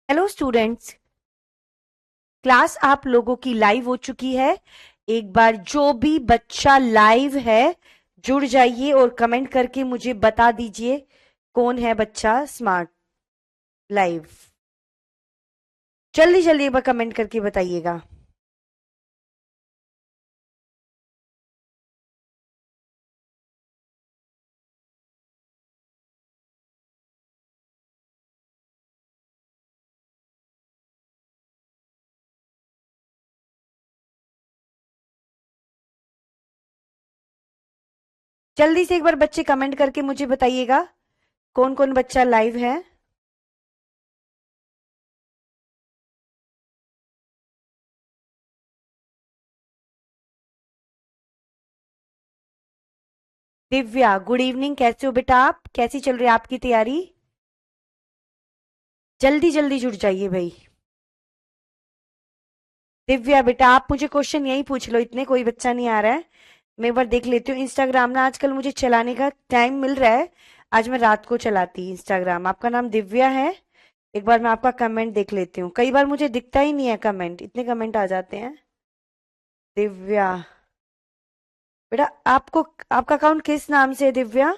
Hello students, class आप लोगों की लाइव हो चुकी है। एक बार जो भी बच्चा लाइव है जुड़ जाइए और कमेंट करके मुझे बता दीजिए कौन है बच्चा स्मार्ट लाइव। जल्दी जल्दी एक बार कमेंट करके बताइएगा। जल्दी से एक बार बच्चे कमेंट करके मुझे बताइएगा कौन कौन बच्चा लाइव है। Divya, good evening. कैसे हो बेटा आप? कैसी चल रही है आपकी तैयारी? जल्दी जल्दी जुड़ जाइए भाई। दिव्या बेटा, आप मुझे क्वेश्चन यही पूछ लो, इतने कोई बच्चा नहीं आ रहा है। मैं एक बार देख लेती हूँ। इंस्टाग्राम ना आजकल मुझे चलाने का टाइम मिल रहा है। आज मैं रात को चलाती इंस्टाग्राम। आपका नाम दिव्या है? एक बार मैं आपका कमेंट देख लेती हूँ। कई बार मुझे दिखता ही नहीं है कमेंट, इतने कमेंट आ जाते हैं। दिव्या बेटा, आपको आपका अकाउंट किस नाम से है दिव्या?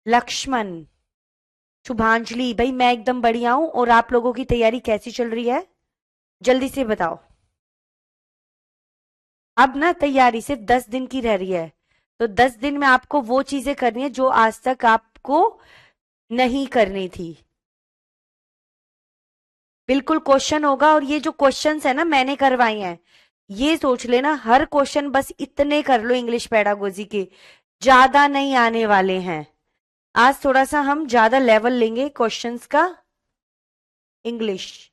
लक्ष्मण, शुभांजलि। भाई मैं एकदम बढ़िया हूँ। और आप लोगों की तैयारी कैसी चल रही है? जल्दी से बताओ। अब ना तैयारी सिर्फ 10 दिन की रह रही है। तो 10 दिन में आपको वो चीजें करनी है जो आज तक आपको नहीं करनी थी। बिल्कुल क्वेश्चन होगा, और ये जो क्वेश्चंस है ना मैंने करवाए हैं, ये सोच लेना हर क्वेश्चन बस इतने कर लो इंग्लिश पेडागोजी के, ज्यादा नहीं आने वाले हैं। आज थोड़ा सा हम ज्यादा लेवल लेंगे क्वेश्चंस का। इंग्लिश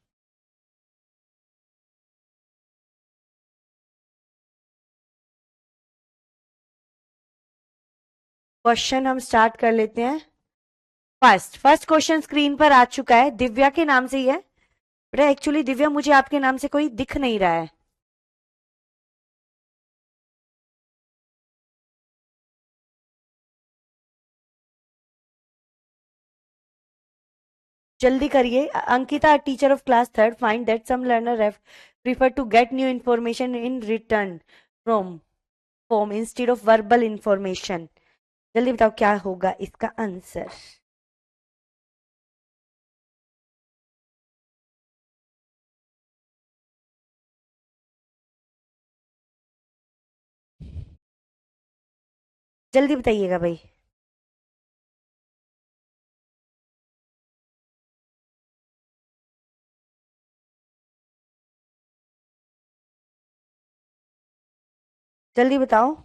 क्वेश्चन हम स्टार्ट कर लेते हैं। फर्स्ट फर्स्ट क्वेश्चन स्क्रीन पर आ चुका है। दिव्या के नाम से ही है बेटा। एक्चुअली दिव्या, मुझे आपके नाम से कोई दिख नहीं रहा है। जल्दी करिए। Ankita, teacher of class third, find that some learner have prefer to get new information in return from form instead of verbal information. जल्दी बताओ क्या होगा इसका आंसर। जल्दी बताइएगा भाई। जल्दी बताओ।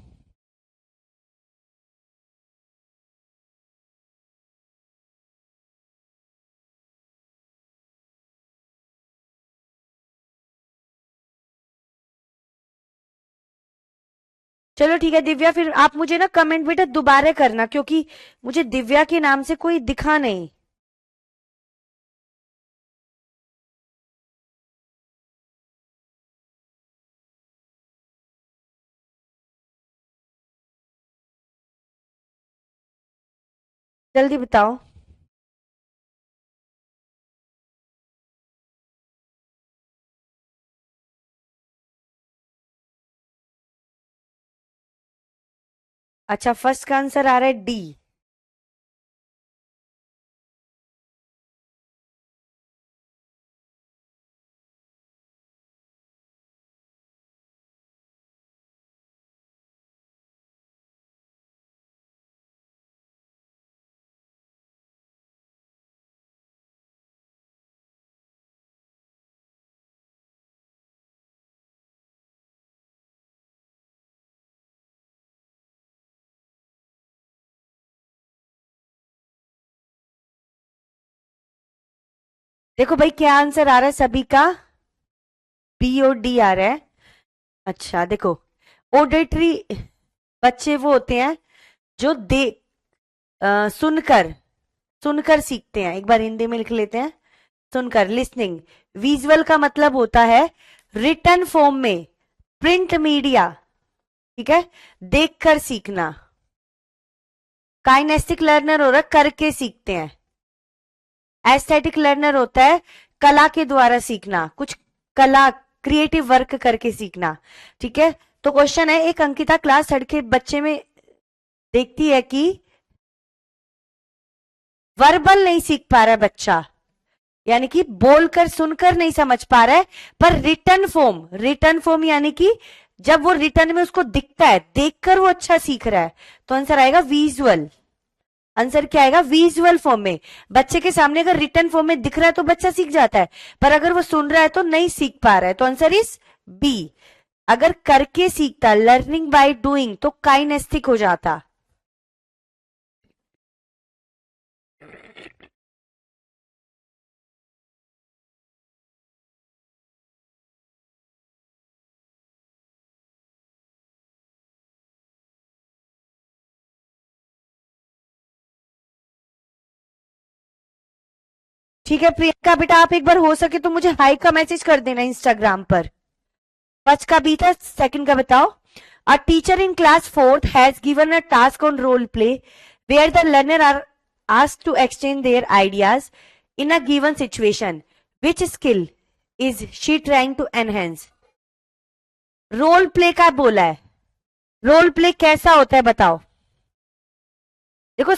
चलो ठीक है दिव्या, फिर आप मुझे ना कमेंट बेटा दोबारा करना, क्योंकि मुझे दिव्या के नाम से कोई दिखा नहीं। जल्दी बताओ। अच्छा, फर्स्ट का आंसर आ रहा है डी। देखो भाई क्या आंसर आ रहा है सभी का। बी और डी आ रहा है। अच्छा देखो, ऑडिटरी बच्चे वो होते हैं जो सुनकर सुनकर सीखते हैं। एक बार हिंदी में लिख लेते हैं। सुनकर, लिसनिंग। विजुअल का मतलब होता है रिटन फॉर्म में, प्रिंट मीडिया। ठीक है, देखकर सीखना। काइनेस्टिक लर्नर हो रहा, करके सीखते हैं। एस्थेटिक लर्नर होता है कला के द्वारा सीखना, कुछ कला क्रिएटिव वर्क करके सीखना। ठीक है, तो क्वेश्चन है, एक अंकिता क्लास थर्ड के बच्चे में देखती है कि वर्बल नहीं सीख पा रहा है बच्चा, यानी कि बोलकर सुनकर नहीं समझ पा रहा है, पर रिटर्न फॉर्म यानी कि जब वो रिटर्न में उसको दिखता है, देखकर वो अच्छा सीख रहा है, तो आंसर आएगा विजुअल। आंसर क्या आएगा? विजुअल फॉर्म में। बच्चे के सामने अगर रिटर्न फॉर्म में दिख रहा है तो बच्चा सीख जाता है, पर अगर वो सुन रहा है तो नहीं सीख पा रहा है, तो आंसर इज बी। अगर करके सीखता, लर्निंग बाय डूइंग, तो काइनेस्थिक हो जाता। ठीक है प्रियंका बेटा, आप एक बार हो सके तो मुझे हाई का मैसेज कर देना इंस्टाग्राम पर। फर्स्ट का बी था, सेकंड का बताओ। A teacher in class fourth has given a task on role play where the learner are asked to exchange their ideas in a given situation. Which skill is she trying to enhance? Role play का बोला है, role play कैसा होता है बताओ। देखो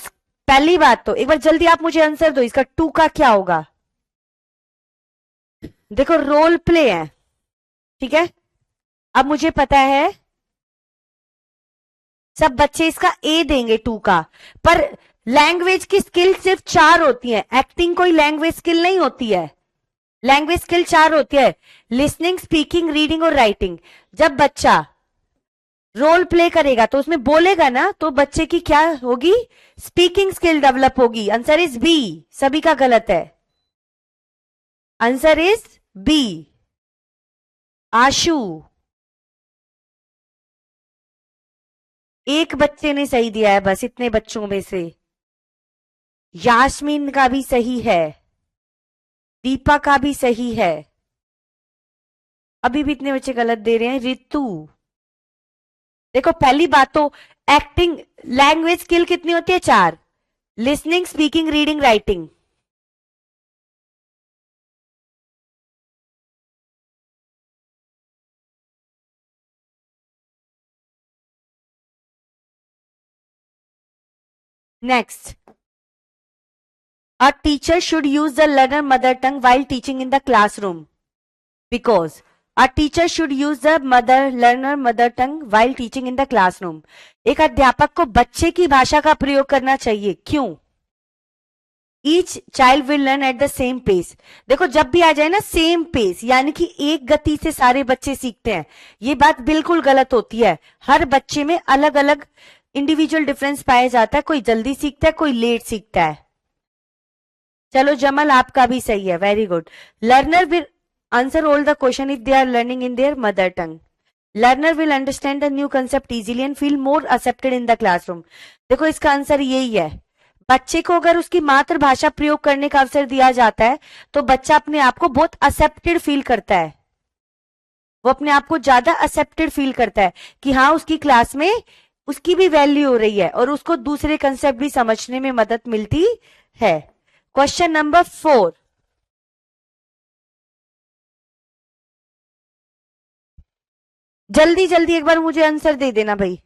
पहली बात तो एक बार जल्दी आप मुझे आंसर दो, इसका टू का क्या होगा। देखो रोल प्ले है, ठीक है, अब मुझे पता है सब बच्चे इसका ए देंगे टू का, पर लैंग्वेज की स्किल सिर्फ 4 होती है, एक्टिंग कोई लैंग्वेज स्किल नहीं होती है। लैंग्वेज स्किल 4 होती है, लिसनिंग, स्पीकिंग, रीडिंग और राइटिंग। जब बच्चा रोल प्ले करेगा तो उसमें बोलेगा ना, तो बच्चे की क्या होगी? स्पीकिंग स्किल डेवलप होगी। Answer is B. सभी का गलत है, आंसर इज बी। आशु, एक बच्चे ने सही दिया है बस, इतने बच्चों में से। यास्मीन का भी सही है, दीपा का भी सही है, अभी भी इतने बच्चे गलत दे रहे हैं। रितु, देखो पहली बात तो एक्टिंग लैंग्वेज स्किल कितनी होती है? 4, listening, speaking, reading, writing. Next, a teacher should use the learner mother tongue while teaching in the classroom because a teacher should use the learner mother tongue while teaching in the classroom. एक अध्यापक को बच्चे की भाषा का प्रयोग करना चाहिए, क्यों? Each child will learn at the same pace. देखो जब भी आ जाए ना सेम पेस, यानी कि एक गति से सारे बच्चे सीखते हैं, ये बात बिल्कुल गलत होती है। हर बच्चे में अलग अलग इंडिविजुअल डिफरेंस पाया जाता है, कोई जल्दी सीखता है, कोई लेट सीखता है। चलो जमल आपका भी सही है, very good. Learner will answer all the question if they are learning in their mother tongue. Learner will understand the new concept easily and feel more accepted in the classroom. देखो इसका आंसर यही है, बच्चे को अगर उसकी मातृभाषा प्रयोग करने का अवसर दिया जाता है तो बच्चा अपने आप को बहुत एक्सेप्टेड फील करता है, वो अपने आप को ज्यादा एक्सेप्टेड फील करता है कि हाँ उसकी क्लास में उसकी भी वैल्यू हो रही है और उसको दूसरे कंसेप्ट भी समझने में मदद मिलती है। क्वेश्चन नंबर 4, जल्दी जल्दी एक बार मुझे आंसर दे देना भाई।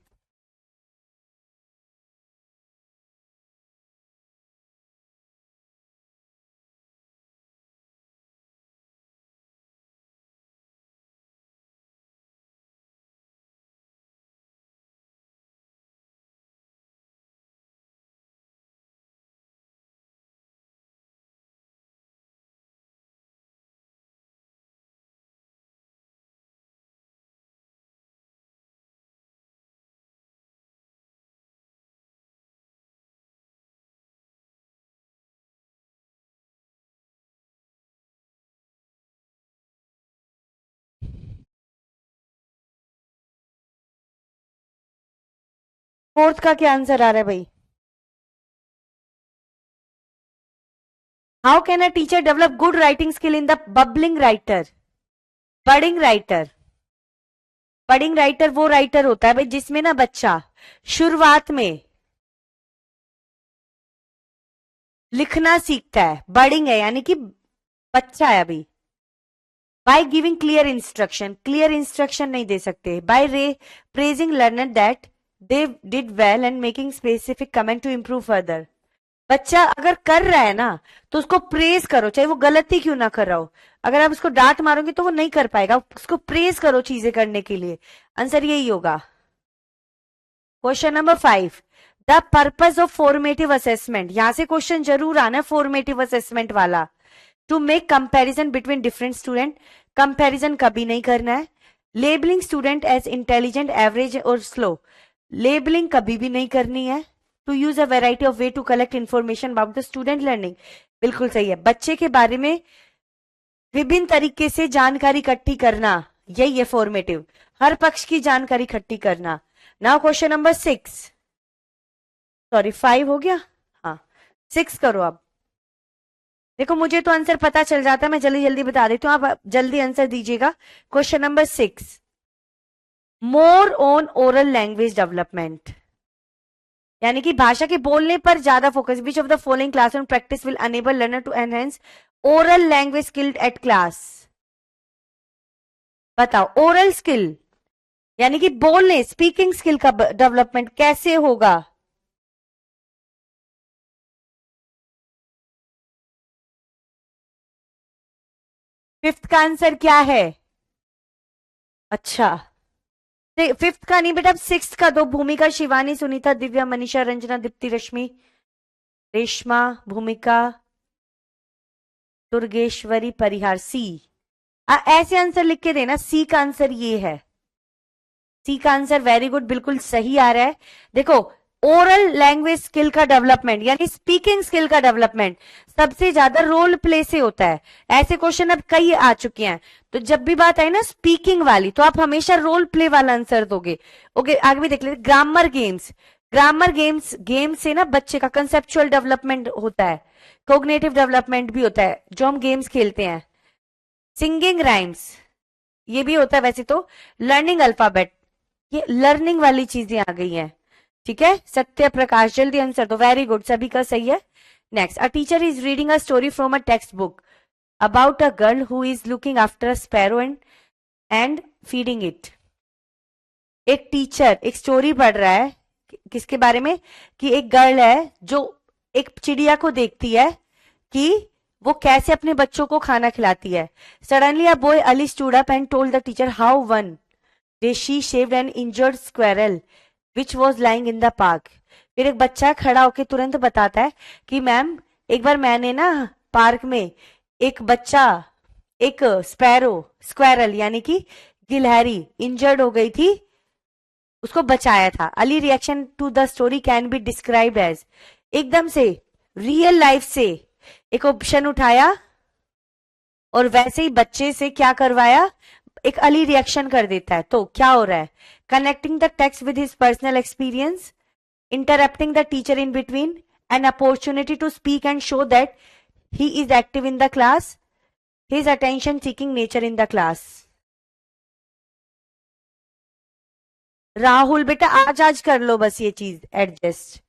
फोर्थ का क्या आंसर आ रहा है भाई? How can a teacher develop good writing skill in the bubbling writer? Budding writer, budding writer वो राइटर होता है भाई जिसमें ना बच्चा शुरुआत में लिखना सीखता है, बर्डिंग है यानी कि बच्चा है अभी। बाय गिविंग क्लियर इंस्ट्रक्शन नहीं दे सकते। बाय रे praising learner that they did well and making specific comment to improve further. बच्चा अगर कर रहा है ना तो उसको प्रेज करो, चाहे वो गलती क्यों ना कर रहा हो। अगर आप उसको डांट मारोगे तो वो नहीं कर पाएगा, उसको प्रेज करो चीजें करने के लिए। आंसर यही होगा। Question number 5, the purpose of formative assessment. यहां से क्वेश्चन जरूर आना है फॉर्मेटिव असेसमेंट वाला। To make comparison between different student. Comparison कभी नहीं करना है। Labelling student as intelligent, average और स्लो। लेबलिंग कभी भी नहीं करनी है। To use a variety of way to collect information about the student learning. बिल्कुल सही है, बच्चे के बारे में विभिन्न तरीके से जानकारी इकट्ठी करना, यही है फॉर्मेटिव। हर पक्ष की जानकारी इकट्ठी करना। नाउ क्वेश्चन नंबर 6, सॉरी 5 हो गया, हाँ 6 करो अब। देखो मुझे तो आंसर पता चल जाता है, मैं जल्दी जल्दी बता देती हूँ, आप जल्दी आंसर दीजिएगा। Question number 6, more on oral language development, यानी कि भाषा के बोलने पर ज्यादा focus. Which of the following classroom practice will enable learner to enhance oral language skill at class. बताओ, ओरल स्किल यानी कि बोलने स्पीकिंग स्किल का डेवलपमेंट कैसे होगा। फिफ्थ का आंसर क्या है? अच्छा, फिफ्थ का नहीं बेटा, अब सिक्स का दो। भूमिका, शिवानी, सुनीता, दिव्या, मनीषा, रंजना, दीप्ति, रश्मि, रेशमा, भूमिका, दुर्गेश्वरी, परिहार। सी। ऐसे आंसर लिख के देना, सी का आंसर ये है। सी का आंसर वेरी गुड, बिल्कुल सही आ रहा है। देखो, ओरल लैंग्वेज स्किल का डेवलपमेंट यानी स्पीकिंग स्किल का डेवलपमेंट सबसे ज्यादा रोल प्ले से होता है। ऐसे क्वेश्चन अब कई आ चुके हैं, तो जब भी बात आई ना स्पीकिंग वाली तो आप हमेशा रोल प्ले वाला आंसर दोगे। ओके, आगे भी देख लेते। ग्रामर गेम्स, गेम से ना बच्चे का कंसेप्चुअल डेवलपमेंट होता है, कोग्नेटिव डेवलपमेंट भी होता है जो हम गेम्स खेलते हैं। सिंगिंग राइम्स, ये भी होता है वैसे तो। लर्निंग अल्फाबेट, ये लर्निंग वाली चीजें आ गई हैं। ठीक है, सत्य प्रकाश, जल्दी आंसर दो। वेरी गुड, सभी का सही है। Next, a teacher is reading a story from a text book about a girl who is looking after a sparrow and feeding it. एक टीचर एक स्टोरी पढ़ रहा है, किसके बारे में? कि एक गर्ल है जो एक चिड़िया को देखती है कि वो कैसे अपने बच्चों को खाना खिलाती है। Suddenly a boy Ali stood up and told the teacher how one day she shaved N injured squirrel which was lying in the park. फिर एक बच्चा खड़ा होकर तुरंत बताता है कि मैम, एक बार मैंने ना पार्क में एक बच्चा, एक स्पैरो, स्क्वेरल यानी कि गिलहरी इंजर्ड हो गई थी, उसको बचाया था। Ali reaction to the story can be described as, एकदम से रियल लाइफ से एक ऑप्शन उठाया और वैसे ही बच्चे से क्या करवाया, एक अली रिएक्शन कर देता है। तो क्या हो रहा है? Connecting the text with his personal experience, interrupting the teacher in between, an opportunity to speak and show that he is active in the class, his attention seeking nature in the class। Rahul बेटा, आज आज कर लो बस ये चीज adjust.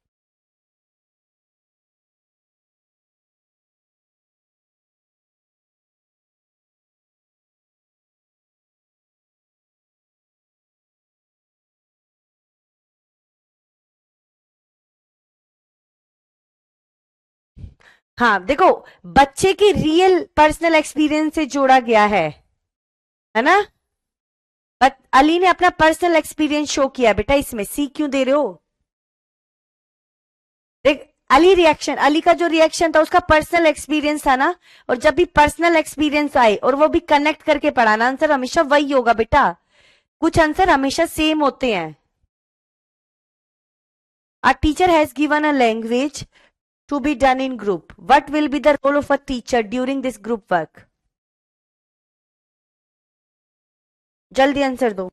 हाँ देखो, बच्चे की रियल पर्सनल एक्सपीरियंस से जोड़ा गया है ना। बट अली ने अपना पर्सनल एक्सपीरियंस शो किया बेटा, इसमें सी क्यों दे रहे हो? देख, अली रिएक्शन, अली का जो रिएक्शन था उसका पर्सनल एक्सपीरियंस था ना। और जब भी पर्सनल एक्सपीरियंस आए और वो भी कनेक्ट करके पढ़ाना, आंसर हमेशा वही होगा बेटा। कुछ आंसर हमेशा सेम होते हैं। A teacher has given a language to be done in group. What will be the role of a teacher during this group work? जल्दी आंसर दो।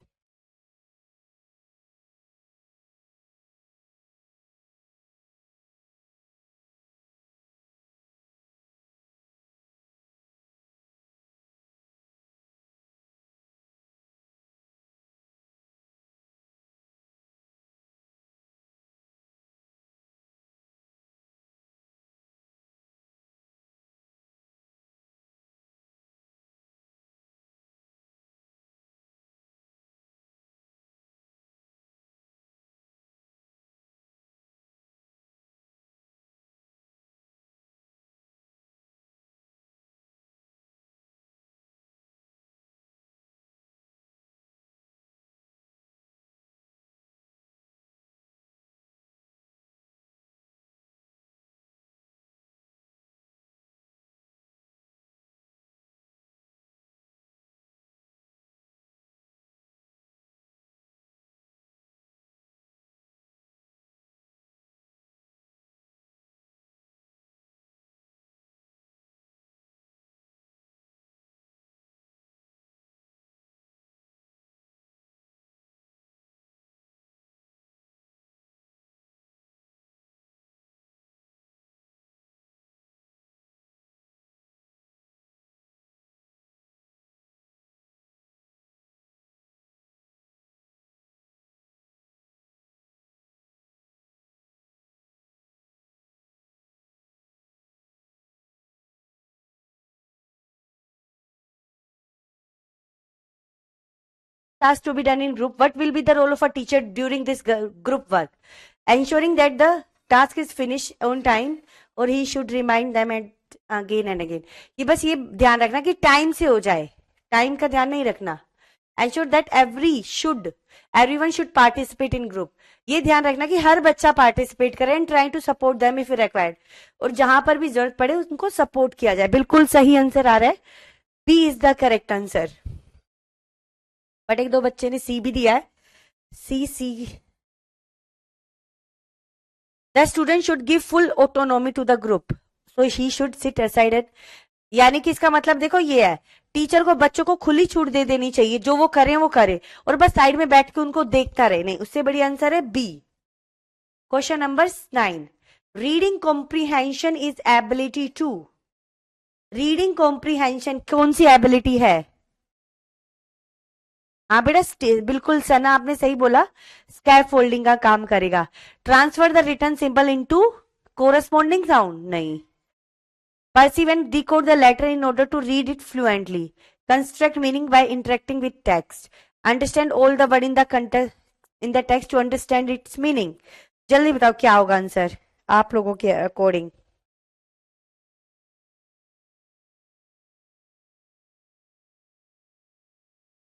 task to be done in group, what will be the role of a teacher during this group work? Ensuring that the task is finished on time, or he should remind them again and again. ये बस ये ध्यान रखना कि time से हो जाए, time का ध्यान नहीं रखना. Ensure that everyone should participate in group. ये ध्यान रखना कि हर बच्चा पार्टिसिपेट करे and try to support them if required. और जहां पर भी जरूरत पड़े उनको सपोर्ट किया जाए. बिल्कुल सही आंसर आ रहा है. B is the correct answer. But एक दो बच्चे ने सी भी दिया है. C. The student should give full autonomy to the group, so he should sit aside. यानी कि इसका मतलब देखो ये है, टीचर को बच्चों को खुली छूट दे देनी चाहिए, जो वो करें वो करे, और बस साइड में बैठ के उनको देखता रहे. नहीं, उससे बड़ी आंसर है B. Question number 9. Reading comprehension is ability to. Reading comprehension कौन सी एबिलिटी है? हाँ बेटा, बिल्कुल सना आपने सही बोला, स्कैफ फोल्डिंग का काम करेगा. Transfer the written symbol into corresponding sound, नहीं. Perceive and decode the letter in order to read it fluently. Construct meaning by interacting with text. Understand all the word in the text to understand its meaning. जल्दी बताओ क्या होगा answer आप लोगों के according.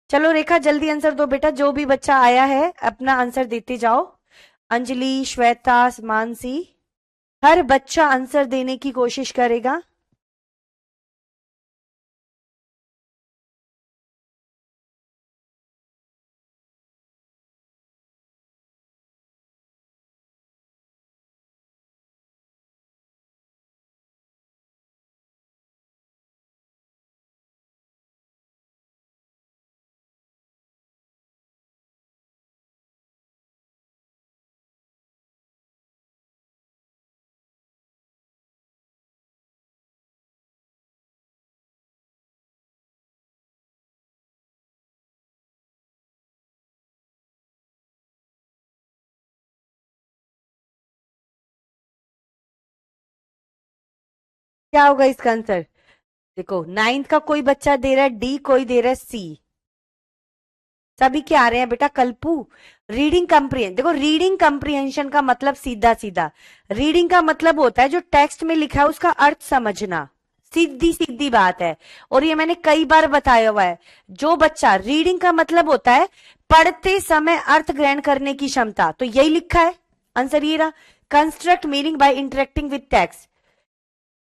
चलो रेखा जल्दी आंसर दो बेटा. जो भी बच्चा आया है अपना आंसर देते जाओ. अंजलि, श्वेता, मानसी, हर बच्चा आंसर देने की कोशिश करेगा. क्या होगा इसका आंसर? देखो 9th का कोई बच्चा दे रहा है डी, कोई दे रहा है सी. सभी क्या आ रहे हैं बेटा? कल्पू. Reading comprehension. देखो रीडिंग कंप्रीहेंशन का मतलब सीधा सीधा, रीडिंग का मतलब होता है जो टेक्स्ट में लिखा है उसका अर्थ समझना. सीधी सीधी बात है, और ये मैंने कई बार बताया हुआ है. जो बच्चा, रीडिंग का मतलब होता है पढ़ते समय अर्थ ग्रहण करने की क्षमता. तो यही लिखा है आंसर, ये रहा. Construct meaning by interacting with text.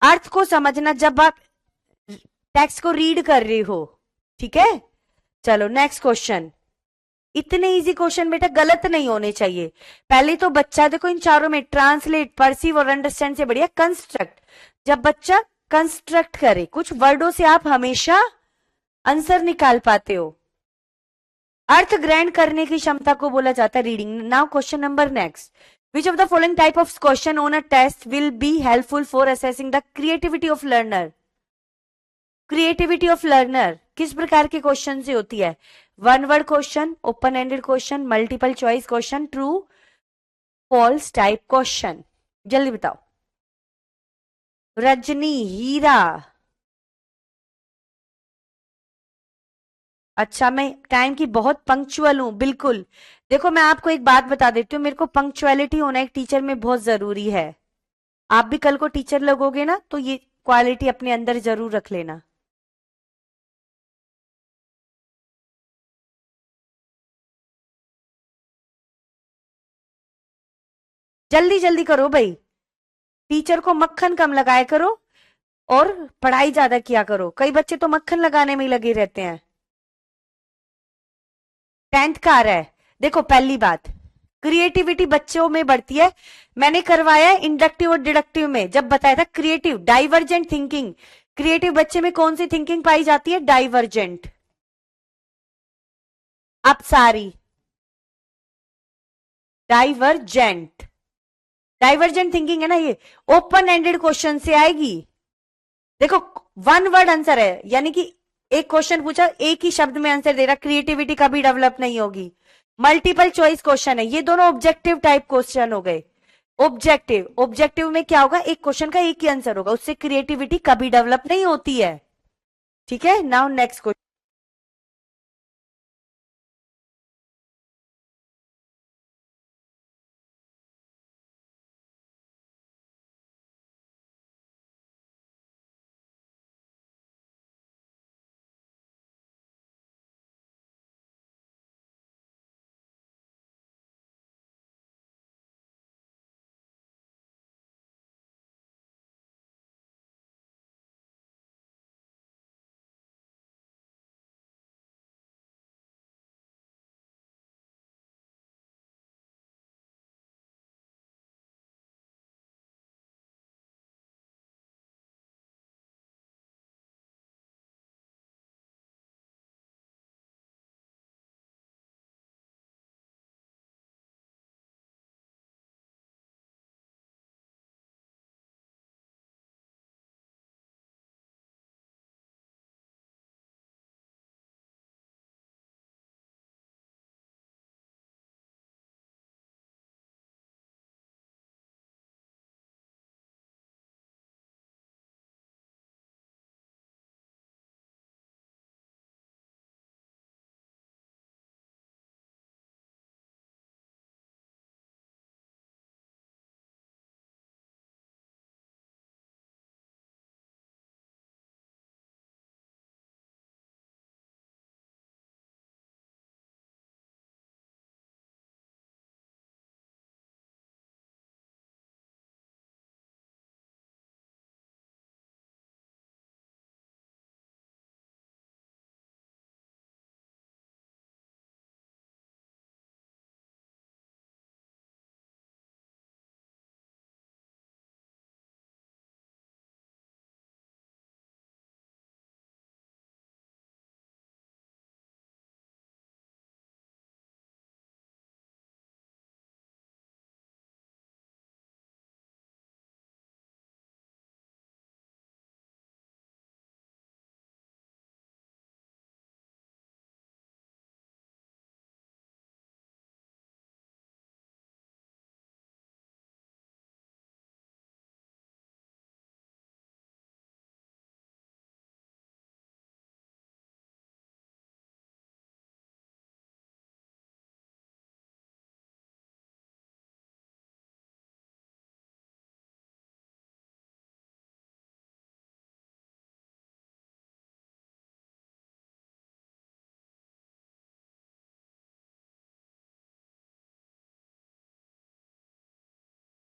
अर्थ को समझना जब आप टेक्स्ट को रीड कर रहे हो. ठीक है, चलो नेक्स्ट क्वेश्चन. इतने इजी क्वेश्चन बेटा गलत नहीं होने चाहिए. पहले तो बच्चा देखो इन चारों में ट्रांसलेट, परसीव और अंडरस्टैंड से बढ़िया कंस्ट्रक्ट. जब बच्चा कंस्ट्रक्ट करे, कुछ वर्डों से आप हमेशा आंसर निकाल पाते हो. अर्थ ग्रहण करने की क्षमता को बोला जाता है reading. Now question number next. Which of the following type of question on a test will be helpful for assessing the creativity of learner? Creativity of learner किस प्रकार के क्वेश्चन से होती है? One word question, open ended question, multiple choice question, true false type question. जल्दी बताओ. रजनी, हीरा. अच्छा, मैं टाइम की बहुत पंक्चुअल हूं. बिल्कुल. देखो मैं आपको एक बात बता देती हूँ, मेरे को पंक्चुअलिटी होना एक टीचर में बहुत जरूरी है. आप भी कल को टीचर लगोगे ना, तो ये क्वालिटी अपने अंदर जरूर रख लेना. जल्दी जल्दी करो भाई. टीचर को मक्खन कम लगाया करो और पढ़ाई ज्यादा किया करो. कई बच्चे तो मक्खन लगाने में ही लगे रहते हैं. 10th का आ रहा है. देखो पहली बात, क्रिएटिविटी बच्चों में बढ़ती है. मैंने करवाया है इंडक्टिव और डिडक्टिव में, जब बताया था क्रिएटिव डाइवर्जेंट थिंकिंग. क्रिएटिव बच्चे में कौन सी थिंकिंग पाई जाती है? डाइवर्जेंट. अपसारी. डाइवर्जेंट. डाइवर्जेंट थिंकिंग है ना ये, ओपन एंडेड क्वेश्चन से आएगी. देखो वन वर्ड आंसर है, यानी कि एक क्वेश्चन पूछा, एक ही शब्द में आंसर दे रहा. क्रिएटिविटी कभी डेवलप नहीं होगी. मल्टीपल चॉइस क्वेश्चन है. ये दोनों ऑब्जेक्टिव टाइप क्वेश्चन हो गए. ऑब्जेक्टिव में क्या होगा? एक क्वेश्चन का एक ही आंसर होगा, उससे क्रिएटिविटी कभी डेवलप नहीं होती है. ठीक है, now next question.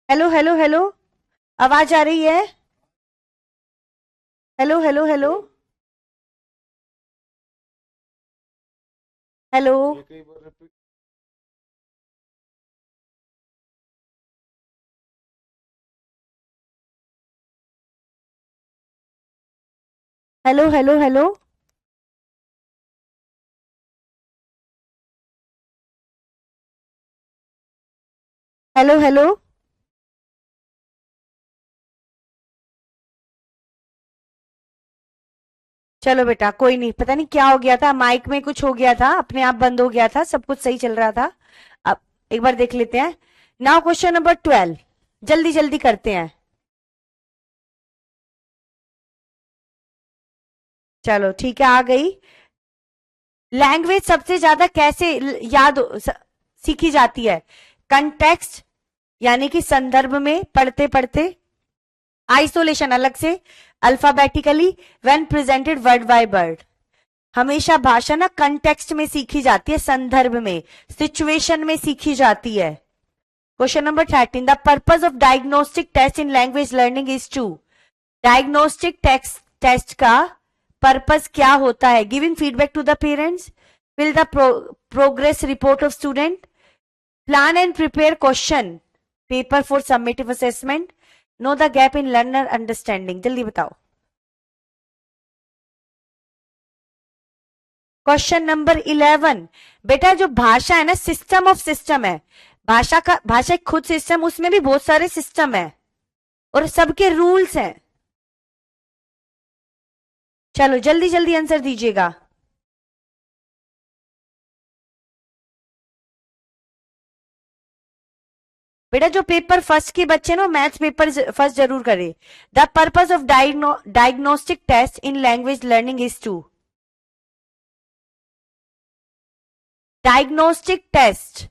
Hello hello hello, आवाज आ रही है? Hello hello hello hello. Hello hello hello. Hello hello. चलो बेटा, कोई नहीं, पता नहीं क्या हो गया था, माइक में कुछ हो गया था, अपने आप बंद हो गया था, सब कुछ सही चल रहा था। अब एक बार देख लेते हैं। नाउ क्वेश्चन नंबर 12, जल्दी जल्दी करते हैं। चलो ठीक है, आ गई। लैंग्वेज सबसे ज्यादा कैसे सीखी जाती है? कंटेक्स्ट, यानी कि संदर्भ में, पढ़ते पढ़ते। आइसोलेशन, अलग से। Alphabetically, when presented word by word. हमेशा भाषा ना कंटेक्स्ट में सीखी जाती है, संदर्भ में, सिचुएशन में सीखी जाती है। Question number 13, the purpose of diagnostic test in language learning is to. Diagnostic test का पर्पस क्या होता है? Giving feedback to the parents, fill the progress report of student, plan and prepare question paper for summative assessment, know the gap in learner understanding. जल्दी बताओ। Question number 11, बेटा जो भाषा है ना, सिस्टम ऑफ सिस्टम है। भाषा एक खुद सिस्टम, उसमें भी बहुत सारे सिस्टम है और सबके रूल्स हैं। चलो जल्दी जल्दी आंसर दीजिएगा। बेटा जो पेपर फर्स्ट के बच्चे ना, मैथ्स पेपर फर्स्ट जरूर करे। The purpose of diagnostic test in language learning is to. Diagnostic test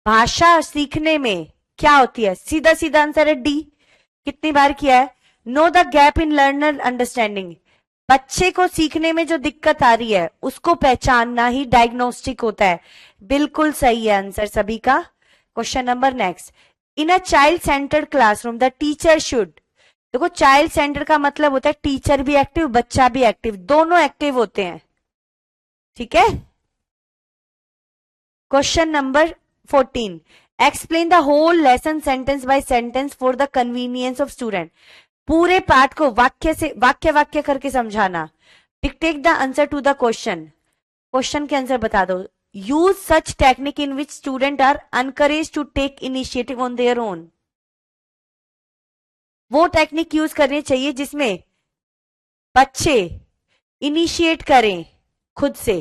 भाषा सीखने में क्या होती है? सीधा सीधा आंसर है डी। कितनी बार किया है? No the gap in learner understanding. बच्चे को सीखने में जो दिक्कत आ रही है उसको पहचानना ही डायग्नोस्टिक होता है। बिल्कुल सही है आंसर सभी का। Question number next, in a child centred classroom the teacher should. देखो, चाइल्ड सेंटर का मतलब होता है टीचर भी एक्टिव, बच्चा भी एक्टिव, दोनों एक्टिव होते हैं। ठीक है। Question number 14, explain the whole lesson sentence by sentence for the convenience of student. पूरे पाठ को वाक्य से वाक्य वाक्य करके समझाना। Dictate the answer to the question. Question के आंसर बता दो। Use such technique in which student are encourage to take initiative on their own. वो टेक्निक यूज करनी चाहिए जिसमें बच्चे इनिशिएट करें खुद से।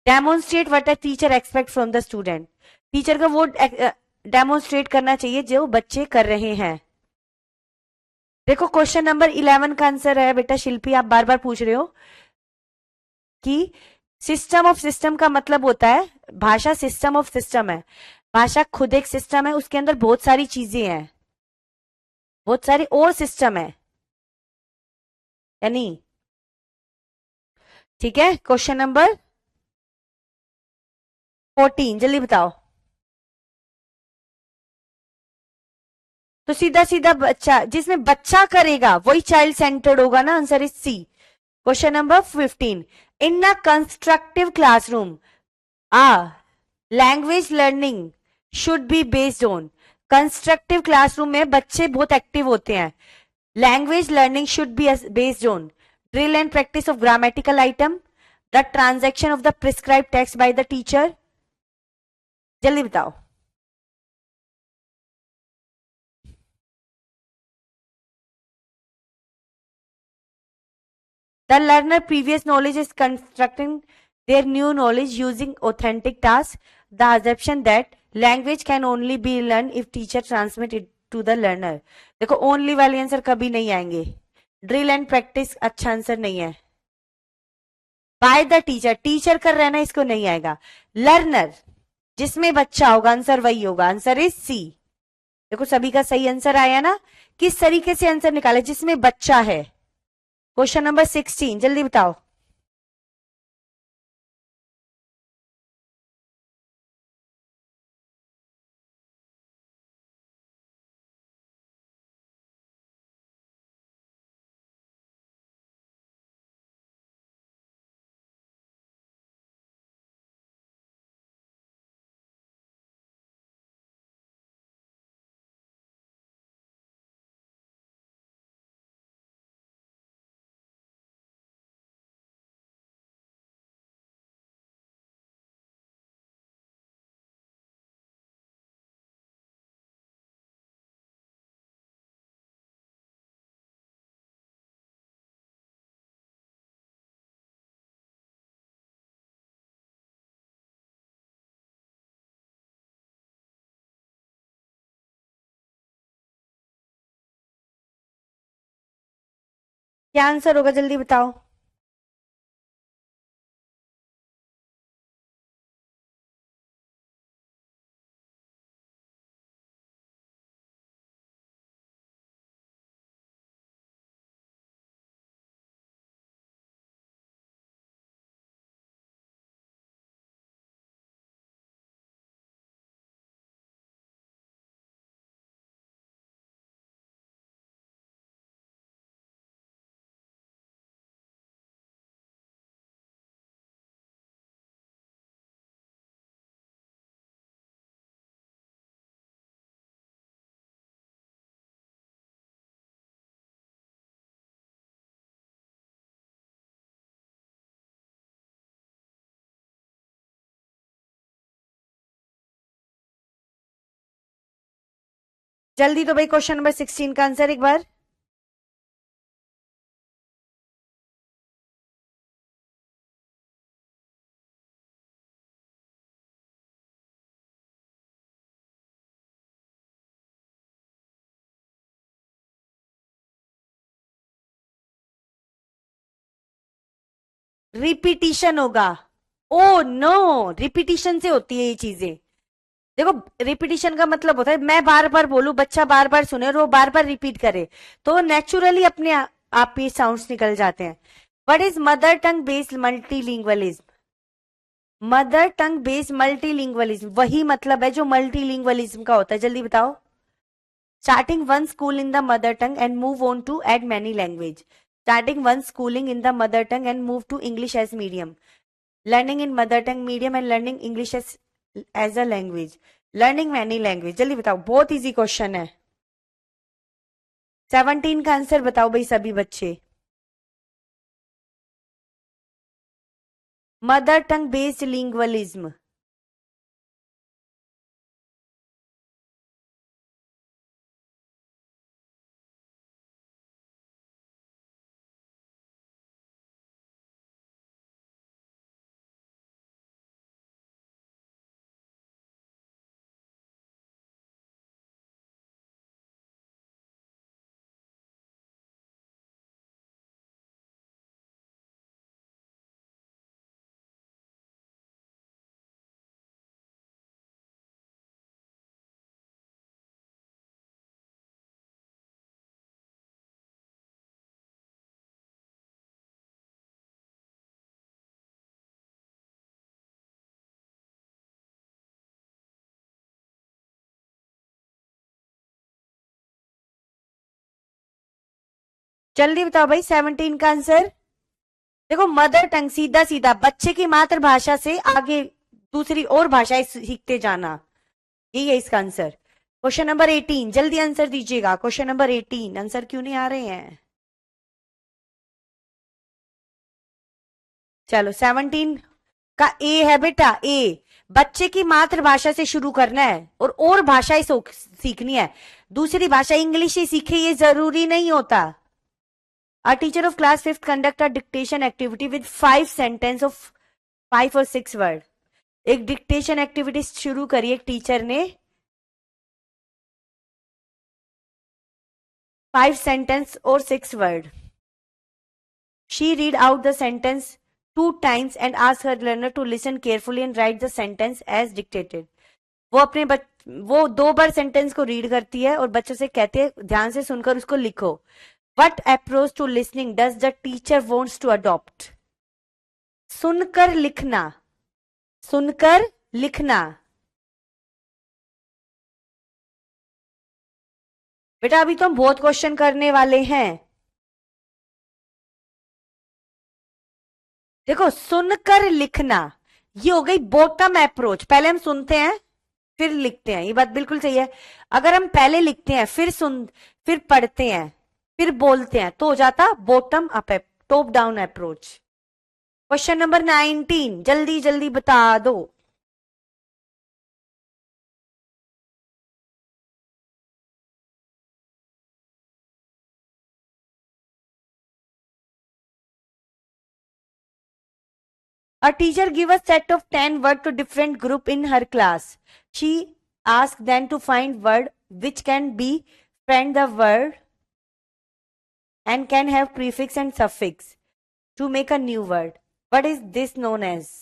Demonstrate what a teacher expect from the student. Teacher का वो डेमोन्स्ट्रेट करना चाहिए जो बच्चे कर रहे हैं। देखो, क्वेश्चन नंबर 11 का आंसर है बेटा शिल्पी, आप बार बार पूछ रहे हो कि सिस्टम ऑफ सिस्टम का मतलब होता है, भाषा सिस्टम ऑफ सिस्टम है। भाषा खुद एक सिस्टम है, उसके अंदर बहुत सारी चीजें हैं, बहुत सारे और सिस्टम है, यानी। ठीक है, क्वेश्चन नंबर 14, जल्दी बताओ। तो सीधा सीधा बच्चा, जिसमें बच्चा करेगा वही चाइल्ड सेंटर्ड होगा ना, answer is C. Question number 15, in a constructive classroom ah language learning should be based on. Constructive classroom में बच्चे बहुत एक्टिव होते हैं। Language learning should be based on drill and practice of grammatical item, the transaction of the prescribe text by the teacher. जल्दी बताओ। The learner previous knowledge is constructing their new knowledge using authentic tasks. The assumption that language can only be learned if teacher transmit it to the learner. देखो, only वाले answer कभी नहीं आएंगे। Drill and practice अच्छा answer नहीं है। Bye the teacher, teacher कर रहे हैं ना, इसको नहीं आएगा। लर्नर, जिसमें बच्चा होगा, आंसर वही होगा, आंसर इज सी। देखो सभी का सही आंसर आया ना। किस तरीके से आंसर निकाले? जिसमें बच्चा है। क्वेश्चन नंबर 16, जल्दी बताओ। क्या आंसर होगा, जल्दी बताओ। जल्दी तो भाई, क्वेश्चन नंबर 16 का आंसर एक बार। रिपीटिशन होगा। ओ नो, रिपीटिशन से होती है ये चीजें। देखो, रिपीटिशन का मतलब होता है मैं बार बार बोलूं, बच्चा बार बार सुने और वो बार बार रिपीट करे, तो नेचुरली अपने आप ये साउंड्स निकल जाते हैं। What is mother tongue based multilingualism? Mother tongue based multilingualism वही मतलब है जो मल्टीलिंगुअलिज्म का होता है, जल्दी बताओ। Starting one school in the mother tongue and move on to add many language. Starting one schooling in the mother tongue and move to English as medium. Learning in mother tongue medium and learning English as a language. Learning many language. जल्दी बताओ, बहुत easy question है। 17 का answer बताओ भाई सभी बच्चे। Mother tongue based multilingualism. जल्दी बताओ भाई 17 का आंसर। देखो, मदर टंग सीधा सीधा बच्चे की मातृभाषा से आगे दूसरी और भाषाएं सीखते जाना, यही है इसका आंसर। क्वेश्चन नंबर 18, जल्दी आंसर दीजिएगा। क्वेश्चन नंबर 18, आंसर क्यों नहीं आ रहे हैं? चलो 17 का ए है बेटा, ए। बच्चे की मातृभाषा से शुरू करना है और भाषाएं सीखनी है। दूसरी भाषा इंग्लिश ही सीखे ये जरूरी नहीं होता। A teacher of class 5th conduct a dictation activity with 5 sentences of 5 or 6 word. एक डिक्टेशन एक्टिविटी शुरू करी एक टीचर ने, 5 सेंटेंस और 6 word. She read out the sentence 2 times and asked her learner to listen carefully and write the sentence as dictated. वो वो 2 बार sentence को read करती है और बच्चों से कहते हैं ध्यान से सुनकर उसको लिखो। What approach to listening does the teacher wants to adopt? सुनकर लिखना, सुनकर लिखना। बेटा अभी तो हम बहुत क्वेश्चन करने वाले हैं। देखो, सुनकर लिखना ये हो गई बॉटम अप्रोच। पहले हम सुनते हैं फिर लिखते हैं, ये बात बिल्कुल सही है। अगर हम पहले लिखते हैं फिर पढ़ते हैं फिर बोलते हैं तो हो जाता bottom up, top down approach. Question number 19, जल्दी जल्दी बता दो। A teacher give a set of 10 words to different group in her class. She asked them to find word which can be friend the word and can have prefix and suffix to make a new word. What is this known as?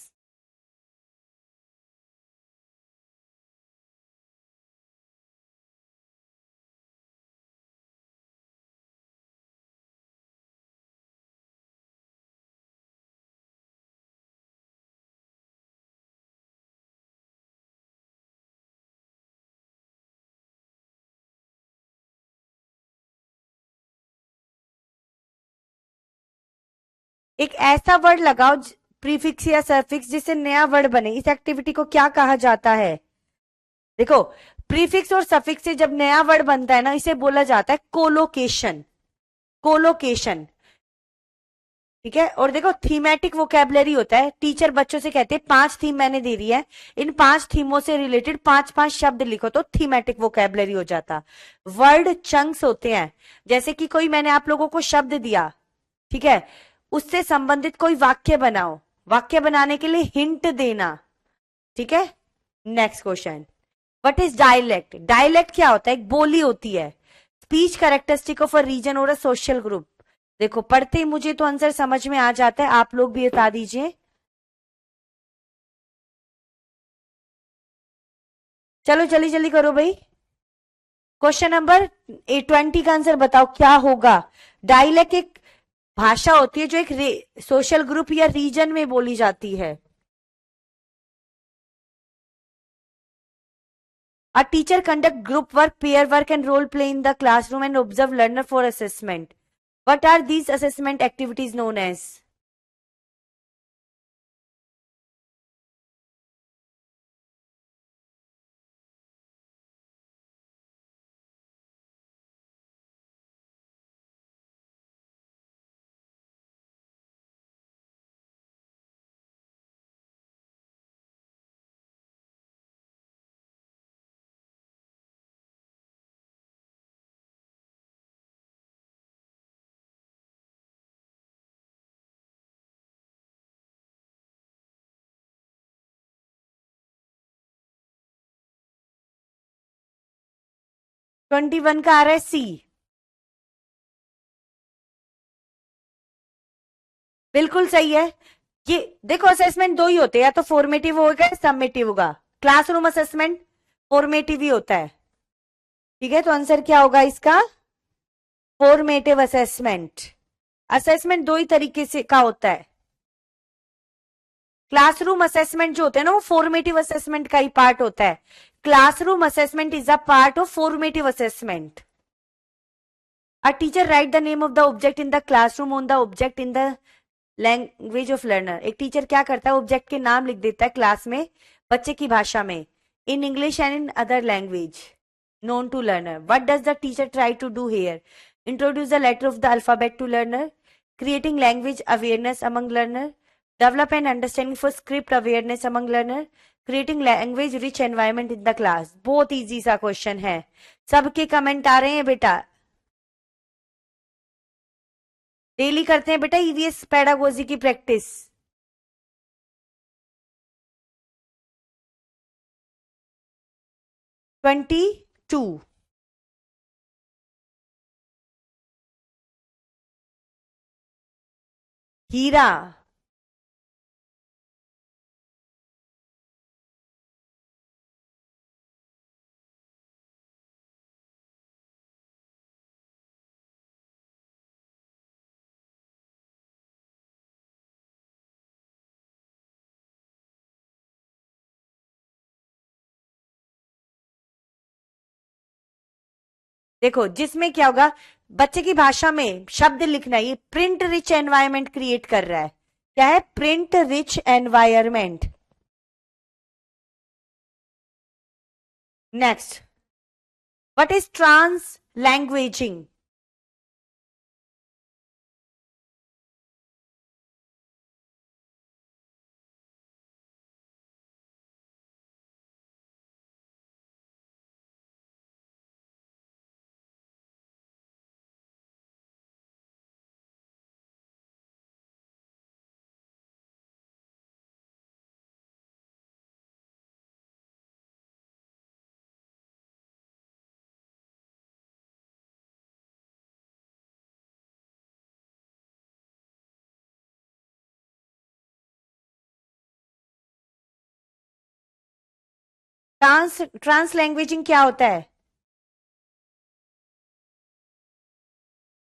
एक ऐसा word लगाओ prefix या suffix जिससे नया word बने। इस activity को क्या कहा जाता है? देखो, प्रीफिक्स और सफिक्स से जब नया वर्ड बनता है ना, इसे बोला जाता है कोलोकेशन। कोलोकेशन, ठीक है। और देखो, थीमेटिक वोकेबलरी होता है। टीचर बच्चों से कहते हैं 5 थीम मैंने दे दी है, इन 5 थीमों से रिलेटेड 5-5 शब्द लिखो, तो थीमेटिक वोकेबलरी हो जाता। वर्ड चंक्स होते हैं, जैसे कि कोई मैंने आप लोगों को शब्द दिया, ठीक है, उससे संबंधित कोई वाक्य बनाओ। वाक्य बनाने के लिए हिंट देना, ठीक है। Next question, what is dialect? Dialect क्या होता है? एक बोली होती है, speech characteristic of a region और अ सोशल ग्रुप। देखो, पढ़ते ही मुझे तो आंसर समझ में आ जाता है, आप लोग भी बता दीजिए। चलो जल्दी जल्दी करो भाई। क्वेश्चन नंबर 20 का आंसर बताओ क्या होगा। डायलेक्ट एक भाषा होती है जो एक सोशल ग्रुप या रीजन में बोली जाती है। A teacher conduct group work, pair work and role play in the classroom and observe learner for assessment. What are these assessment activities known as? Twenty one का आ रहा है सी। बिल्कुल सही है। ये देखो, असेसमेंट दो ही होते हैं, या तो फॉर्मेटिव होगा या समेटिव होगा। क्लासरूम असेसमेंट फॉर्मेटिव ही होता है, ठीक है। तो आंसर क्या होगा इसका? Formative assessment. असेसमेंट दो ही तरीके से का होता है। क्लासरूम असेसमेंट जो होता है ना, वो फॉर्मेटिव असेसमेंट का ही पार्ट होता है। Classroom assessment is a part of formative assessment. A teacher write the name of the object in the classroom on the object in the language of learner. एक teacher क्या करता है, object के नाम लिख देता है क्लास में बच्चे की भाषा में, in English and in other language known to learner. What does the teacher try to do here? Introduce the letter of the alphabet to learner, creating language awareness among learner, develop an understanding for script awareness among learner, creating language rich environment in the class. बहुत easy सा question है, सबके comment आ रहे हैं बेटा। Daily करते हैं बेटा ईवीएस पेडागोजी की प्रैक्टिस। 22। हीरा। देखो, जिसमें क्या होगा, बच्चे की भाषा में शब्द लिखना, ये प्रिंट रिच एनवायरमेंट क्रिएट कर रहा है। क्या है? Print rich environment. Next, what is translanguaging? Translanguaging क्या होता है?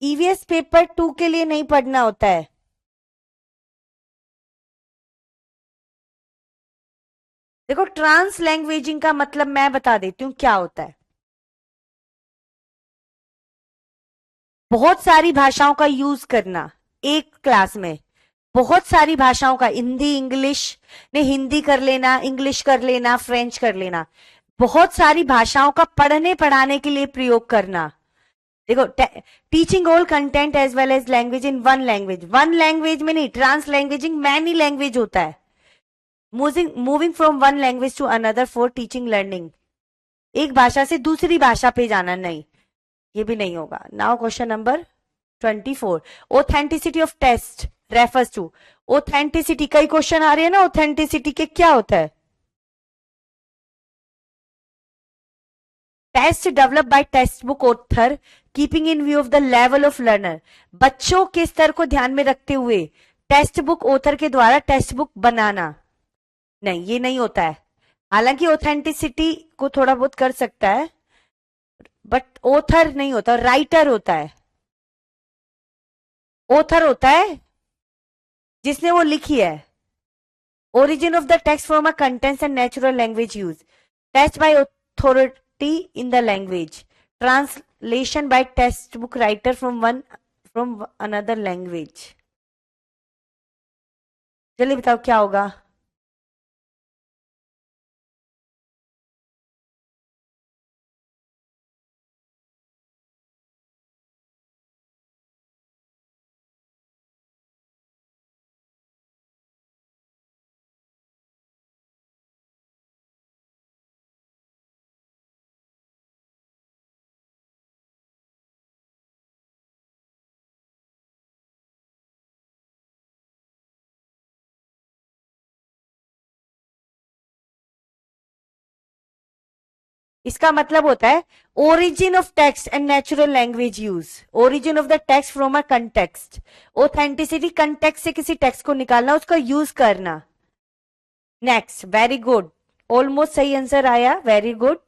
ईवीएस पेपर 2 के लिए नहीं पढ़ना होता है। देखो, ट्रांस लैंग्वेजिंग का मतलब मैं बता देती हूँ क्या होता है। बहुत सारी भाषाओं का यूज करना एक क्लास में। बहुत सारी भाषाओं का, हिंदी इंग्लिश ने हिंदी कर लेना, इंग्लिश कर लेना, फ्रेंच कर लेना। बहुत सारी भाषाओं का पढ़ने पढ़ाने के लिए प्रयोग करना। देखो, teaching all content as well as language in one language. One language में नहीं, ट्रांस लैंग्वेजिंग मैनी लैंग्वेज होता है। Moving from one language to another for teaching learning. एक भाषा से दूसरी भाषा पे जाना, नहीं, ये भी नहीं होगा। Now question number 24। Authenticity of test refers to. Authenticity, कई क्वेश्चन आ रहे हैं ना, ऑथेंटिसिटी के क्या होता है? Test develop by textbook author keeping in view of the level of learner. बच्चों के स्तर को ध्यान में रखते हुए टेक्स्ट बुक ऑथर के द्वारा टेक्स्ट बुक बनाना। नहीं, ये नहीं होता है। हालांकि ऑथेंटिसिटी को थोड़ा बहुत कर सकता है, बट ऑथर नहीं होता, राइटर होता है। ऑथर होता है जिसने वो लिखी है। Origin of the text from a contents and natural language use. Text by authority in the language. Translation by textbook writer from another language. चलिए बताओ क्या होगा। इसका मतलब होता है origin of text and natural language use. Origin of the text from a context. Authenticity, context से किसी टेक्स्ट को निकालना, उसका यूज करना। नेक्स्ट, वेरी गुड, ऑलमोस्ट सही आंसर आया, very good.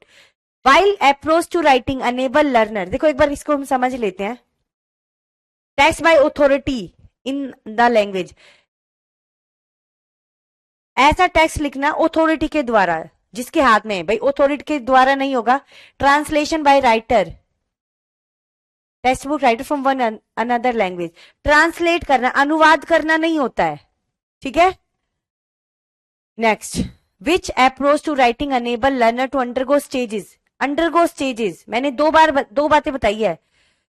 While approach to writing enable learner. देखो एक बार इसको हम समझ लेते हैं। Text by authority in the language, ऐसा टेक्स्ट लिखना ऑथोरिटी के द्वारा, जिसके हाथ में है भाई, ऑथोरिटी के द्वारा नहीं होगा। Translation by writer, textbook writer from one another language. Translate करना, अनुवाद करना नहीं होता है, ठीक है। Next, which approach to writing enable learner to undergo stages. Undergo stages, मैंने दो बातें बताई है।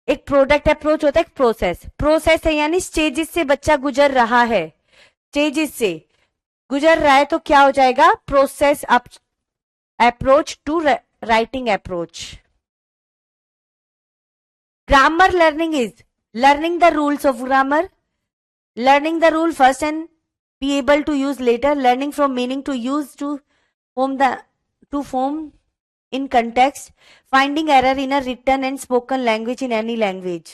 एक प्रोडक्ट अप्रोच होता है, एक प्रोसेस। प्रोसेस है यानी स्टेजेस से बच्चा गुजर रहा है, स्टेजेस से गुजर रहा है, तो क्या हो जाएगा? Process approach to writing approach. Grammar learning is learning the rules of grammar, learning the rule first and be able to use later, learning from meaning to use to form in context, finding error in a written and spoken language in any language.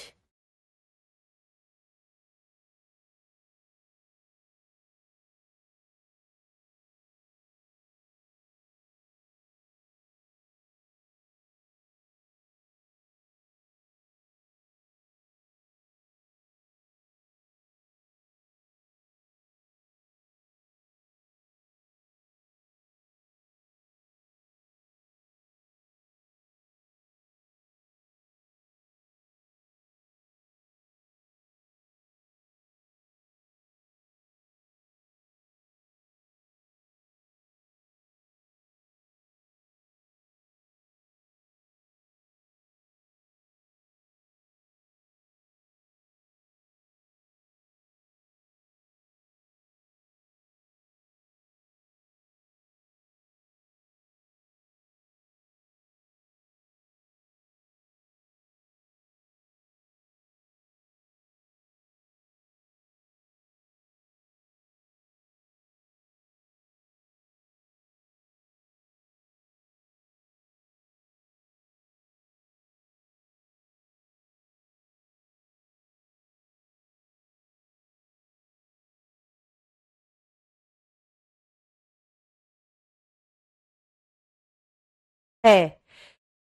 है,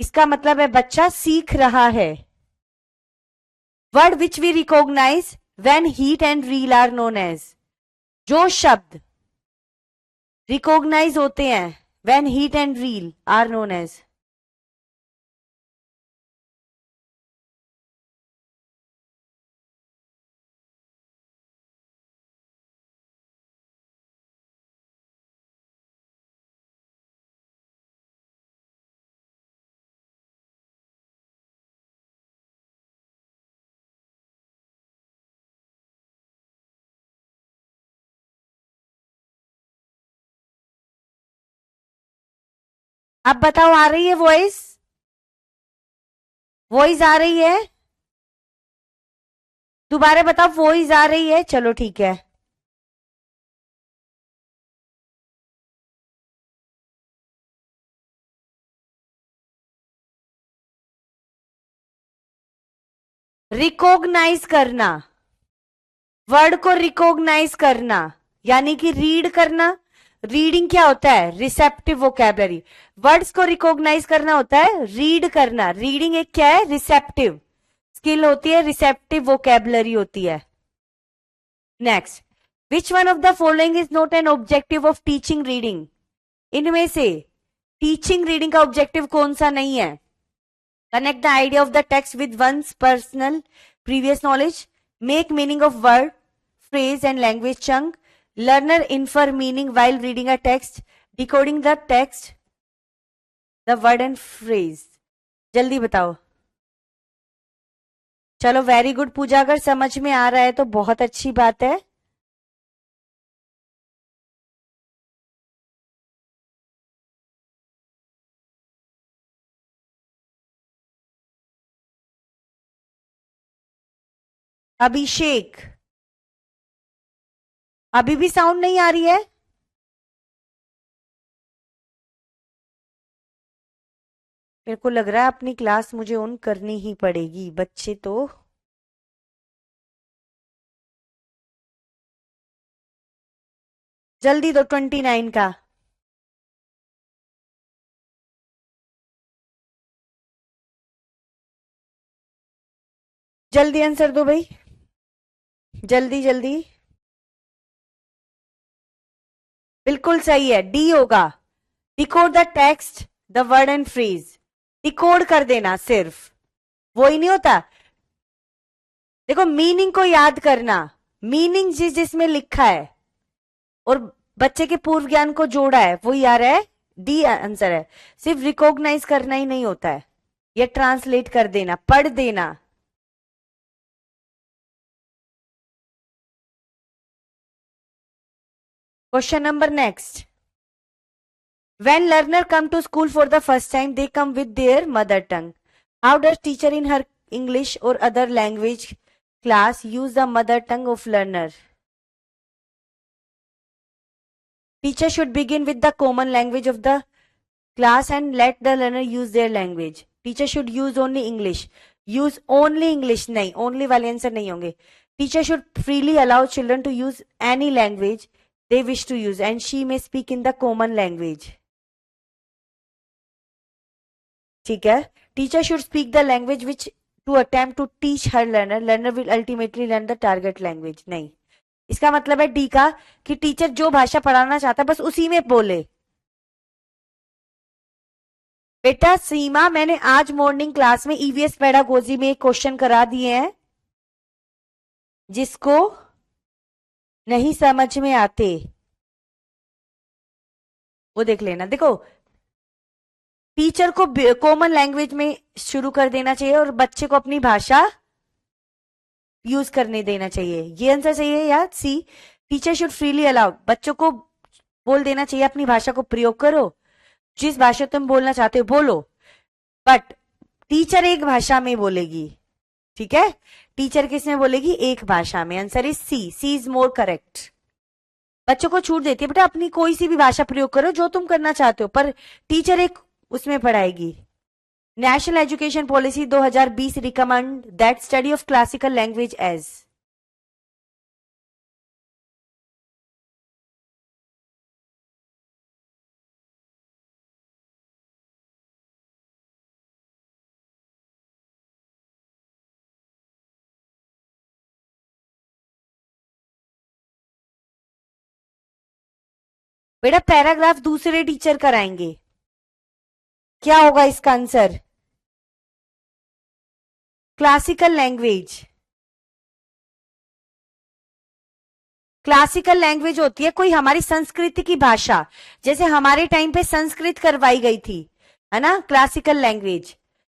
इसका मतलब है बच्चा सीख रहा है। Word which we recognise when heard and read are known as, जो शब्द रिकॉग्नाइज होते हैं when heard and read are known as. अब बताओ, आ रही है वॉइस? वॉइस आ रही है? दोबारा बताओ, वॉइस आ रही है? चलो ठीक है। रिकॉग्नाइज करना, वर्ड को रिकॉग्नाइज करना यानी कि रीड करना। रीडिंग क्या होता है? Receptive vocabulary. वर्ड्स को रिकॉग्नाइज करना होता है रीड करना। रीडिंग एक क्या है? रिसेप्टिव स्किल होती है, रिसेप्टिव वोकैबलरी होती है। Next, which one of the following is not an objective of teaching reading? इनमें से टीचिंग रीडिंग का ऑब्जेक्टिव कौन सा नहीं है? Connect the idea of the text with one's personal previous knowledge, make meaning of word phrase and language chunk, learner infer meaning while reading a text, decoding the text, the word and phrase। जल्दी बताओ। चलो very good पूजा, अगर समझ में आ रहा है तो बहुत अच्छी बात है। अभिषेक, अभी भी साउंड नहीं आ रही है? मेरे को लग रहा है अपनी क्लास मुझे ऑन करनी ही पड़ेगी, बच्चे तो। जल्दी दो 29 का। जल्दी आंसर दो भाई, जल्दी जल्दी। बिल्कुल सही है, डी होगा। Decode the text, the word and phrase. Decode कर देना, सिर्फ वो ही नहीं होता। देखो, मीनिंग को याद करना, मीनिंग जिस जिसमें लिखा है और बच्चे के पूर्व ज्ञान को जोड़ा है वो याद है, डी आंसर है। सिर्फ रिकॉग्नाइज करना ही नहीं होता है, ये ट्रांसलेट कर देना, पढ़ देना। Question number next. When learner come to school for the first time, they come with their mother tongue. How does teacher in her English or other language class use the mother tongue of learner? Teacher should begin with the common language of the class and let the learner use their language. Teacher should use only English. Use only English नहीं, only वाले answer नहीं होंगे। Teacher should freely allow children to use any language they wish to use and she may speak in the common language. ठीक है। Teacher should speak the language which to attempt to teach her learner, learner will ultimately learn the target language. नहीं, इसका मतलब है D का कि teacher जो भाषा पढ़ाना चाहता है बस उसी में बोले। बेटा सीमा, मैंने आज मॉर्निंग क्लास में ईवीएस पेडागोजी में एक क्वेश्चन करा दिए हैं, जिसको नहीं समझ में आते वो देख लेना। देखो, टीचर को कॉमन लैंग्वेज में शुरू कर देना चाहिए और बच्चे को अपनी भाषा यूज करने देना चाहिए, ये आंसर चाहिए यार सी। टीचर शुड फ्रीली अलाउ, बच्चों को बोल देना चाहिए अपनी भाषा को प्रयोग करो, जिस भाषा तुम बोलना चाहते हो बोलो, बट टीचर एक भाषा में बोलेगी। ठीक है, टीचर किस में बोलेगी? एक भाषा में। Answer is C, C is more correct. बच्चों को छूट देती है बेटा, अपनी कोई सी भी भाषा प्रयोग करो जो तुम करना चाहते हो, पर टीचर एक उसमें पढ़ाएगी। National education policy 2020 recommend that study of classical language as. बेटा पैराग्राफ दूसरे टीचर कराएंगे। क्या होगा इसका आंसर? Classical language. क्लासिकल लैंग्वेज होती है कोई हमारी संस्कृति की भाषा, जैसे हमारे टाइम पे संस्कृत करवाई गई थी, है ना, क्लासिकल लैंग्वेज।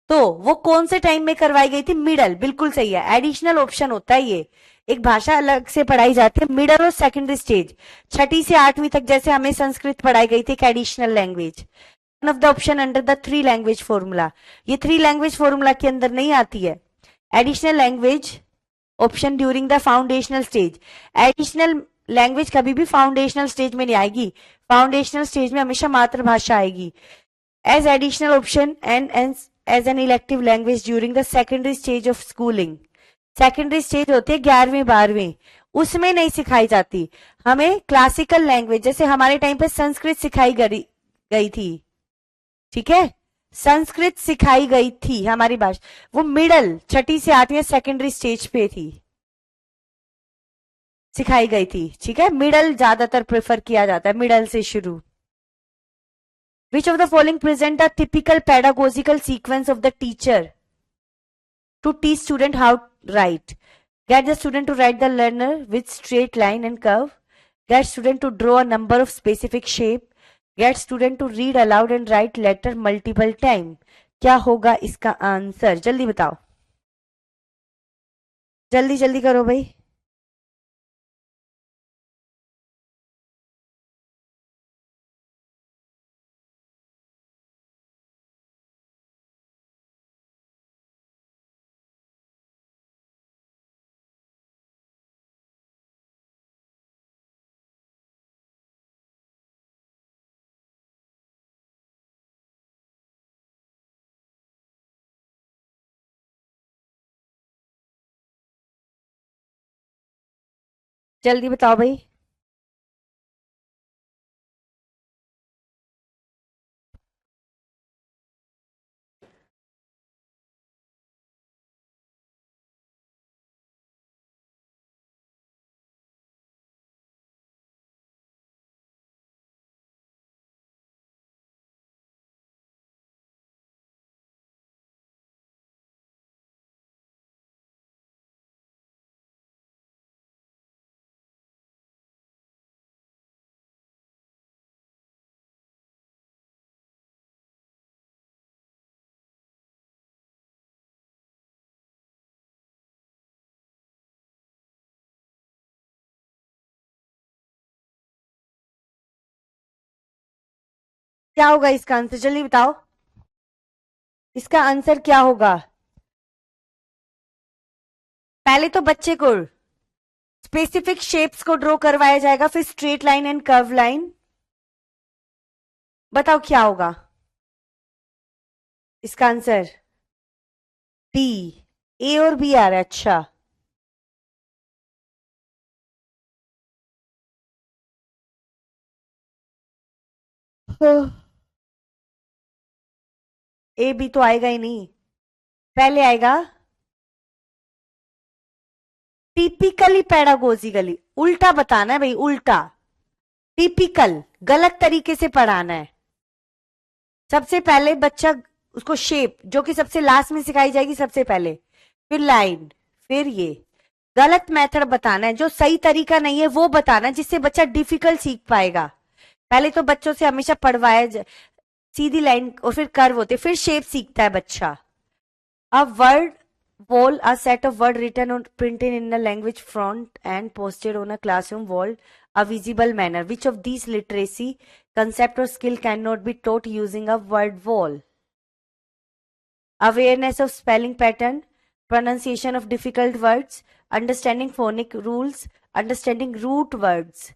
तो वो कौन से टाइम में करवाई गई थी? मिडल, बिल्कुल सही है, एडिशनल ऑप्शन होता है ये। एक भाषा अलग से पढ़ाई जाती है, मिडल और सेकेंडरी स्टेज, छठी से आठवीं तक जैसे हमें संस्कृत पढ़ाई गई थी, एक additional language. One of the option under the three language formula, ये थ्री लैंग्वेज फॉर्मूला के अंदर नहीं आती है। Additional language option during the foundational stage. Additional language कभी भी फाउंडेशनल स्टेज में नहीं आएगी, फाउंडेशनल स्टेज में हमेशा मातृभाषा आएगी। As additional option and as an elective language during the secondary stage of schooling. Secondary stage होती है 11वीं 12वीं, उसमें नहीं सिखाई जाती। हमें क्लासिकल लैंग्वेज, जैसे हमारे टाइम पे संस्कृत सिखाई गई थी, ठीक है, संस्कृत सिखाई गई थी हमारी भाषा, वो मिडल छठी से आठवीं सेकेंडरी स्टेज पे थी, सिखाई गई थी, ठीक है। मिडल ज्यादातर प्रेफर किया जाता है, मिडल से शुरू। Which of the following present the typical pedagogical sequence of the teacher to teach student how write? Get the student to write the learner with straight line and curve. Get student to draw a number of specific shape. Get student to read aloud and write letter multiple time. क्या होगा इसका answer? जल्दी बताओ, जल्दी जल्दी करो भाई। जल्दी बताओ भाई। क्या होगा इसका आंसर? जल्दी बताओ, इसका आंसर क्या होगा? पहले तो बच्चे को स्पेसिफिक शेप्स को ड्रॉ करवाया जाएगा, फिर straight line and curve line. बताओ क्या होगा इसका आंसर? बी, ए और बी आ रहा है, अच्छा। ए बी तो आएगा ही नहीं, पहले आएगा टिपिकली पेडागोजिकली, उल्टा बताना है भाई, उल्टा। टिपिकल गलत तरीके से पढ़ाना है। सबसे पहले बच्चा उसको शेप जो कि सबसे लास्ट में सिखाई जाएगी सबसे पहले, फिर लाइन, फिर ये गलत मेथड बताना है, जो सही तरीका नहीं है वो बताना है, जिससे बच्चा डिफिकल्ट सीख पाएगा। पहले तो बच्चों से हमेशा सीधी लाइन और फिर कर्व होते, फिर शेप सीखता है बच्चा। अब word wall, a set of word written or printed in a language front and posted on a classroom wall a visible manner. Which of these literacy concept or skill cannot be taught using a word wall? Awareness of spelling pattern, pronunciation of difficult words, understanding phonic rules, understanding root words.